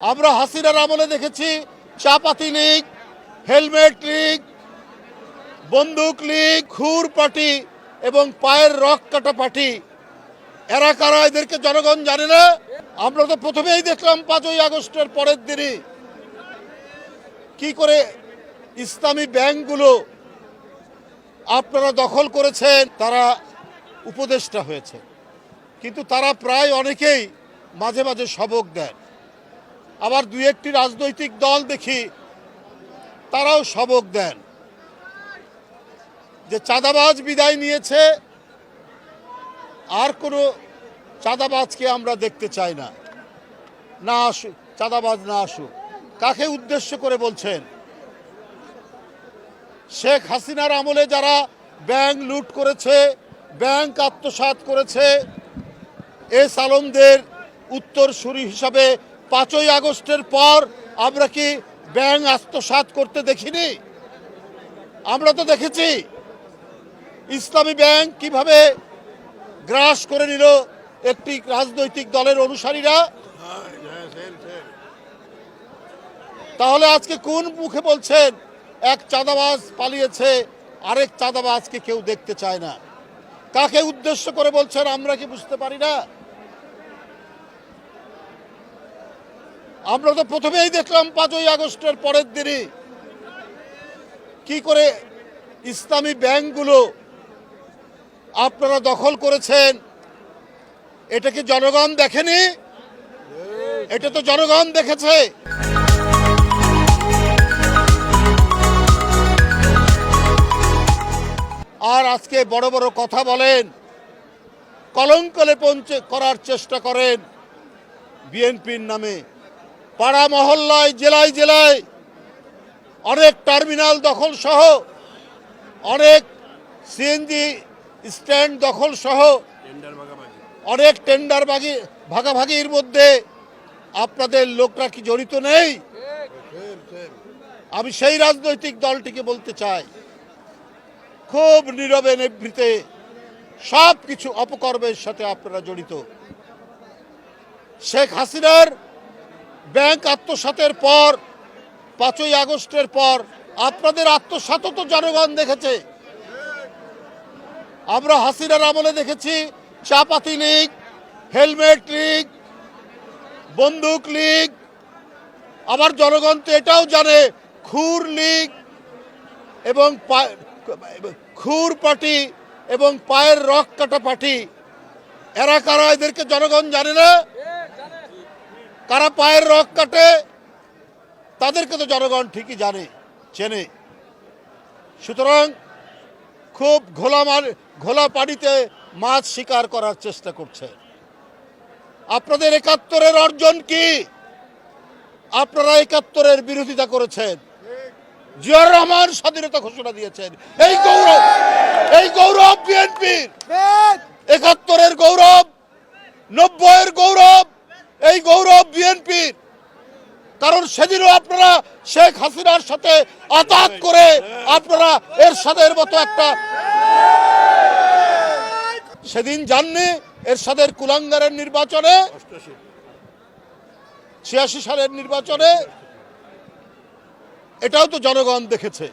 আমরা হাসিনার আমলে দেখেছি চাপাতি লীগ, হেলমেট লীগ, বন্দুক লীগ, খুর পার্টি এবং পায়ের রক কাটা পার্টি। এরা কারা, এদেরকে জনগণ জানে না। আমরা তো প্রথমেই দেখলাম 5ই আগস্টের পরের দিনই কি করে ইসলামী ব্যাংকগুলো আপনারা দখল করেছেন। তারা উপদেষ্টা হয়েছে, কিন্তু তারা প্রায় অনেকেই মাঝে মাঝে সবক দেন। আবার দুই একটি রাজনৈতিক দল দেখি তারাও সবক দেন যে চাঁদাবাজ বিদায় নিয়েছে, আর কোনো চাঁদাবাজকে আমরা দেখতে চাই না, না আসুক চাঁদাবাজ, না আসুক। কাকে উদ্দেশ্য করে বলছেন? শেখ হাসিনার আমলে যারা ব্যাংক লুট করেছে, ব্যাংক আত্মসাৎ করেছে, এস আলমদের উত্তরসূরি হিসাবে 5ই আগস্টের পর আমরা কি ব্যাংক আত্মসাৎ করতে দেখিনি? আমরা তো দেখেছি ইসলামী ব্যাংক কিভাবে গ্রাস করে নিল একটি রাজনৈতিক দলের অনুসারীরা। তাহলে আজকে কোন মুখে বলছেন এক চাঁদাবাজ পালিয়েছে, আরেক চাঁদাবাজকে কেউ দেখতে চায় না? কাকে উদ্দেশ্য করে বলছেন আমরা কি বুঝতে পারি না? আমরা তো প্রথমেই দেখলাম 5ই আগস্টের পরের দিনই কি করে ইসলামী ব্যাংকগুলো আপনারা দখল করেছেন। এটা কি জনগণ দেখেনি? এটা তো জনগণ দেখেছে। আর আজকে বড় বড় কথা বলেন, কলঙ্কলে করার চেষ্টা করেন বিএনপির নামে। পাড়া মহল্লায়, জেলায় জেলায় অনেক টার্মিনাল দখল সহ, অনেক সিএনজি স্ট্যান্ড দখল সহ, অনেক টেন্ডার ভাগাভাগির মধ্যে আপনাদের লোকরা কি জড়িত নেই? আমি সেই রাজনৈতিক দলটিকে বলতে চাই, খুব নীরবে নিভৃতে সব কিছু অপকর্মের সাথে আপনারা জড়িত। শেখ হাসিনার ব্যাংক আত্মসাতের পর, 5ই আগস্টের পর আপনাদের আত্মসাতও তো জনগণ দেখেছে। আমরা হাসিনার আমলে দেখেছি চাপাতি লীগ, হেলমেট লীগ, বন্দুক লীগ। আবার জনগণ তো এটাও জানে খুর লীগ এবং খুর পার্টি এবং পায়ের রক কাটা পার্টি। এরা কারা, এদেরকে জনগণ জানে না। কারা পায়ের রক কাটে তাদেরকে তো জনগণ ঠিকই জানে, চেনে। সুতরাং খুব ঘোলা পানিতে মাছ শিকার করার চেষ্টা করছে। আপনাদের 71-এর অর্জন কি? আপনারা 71-এর বিরোধিতা করেছেন। জিয়াউর রহমান স্বাধীনতা ঘোষণা দিয়েছেন। এই গৌরব বিএনপির। 71-এর গৌরব, 90-এর গৌরব, এই গৌরব বিএনপির। কারণ সেদিনও আপনারা শেখ হাসিনার সাথে আতাত করে আপনারা এরশাদের মতো একটা, সেদিন জাননি এরশাদের কুলাঙ্গারের নির্বাচনে, 86 সালের নির্বাচনে, এটাও তো জনগণ দেখেছে।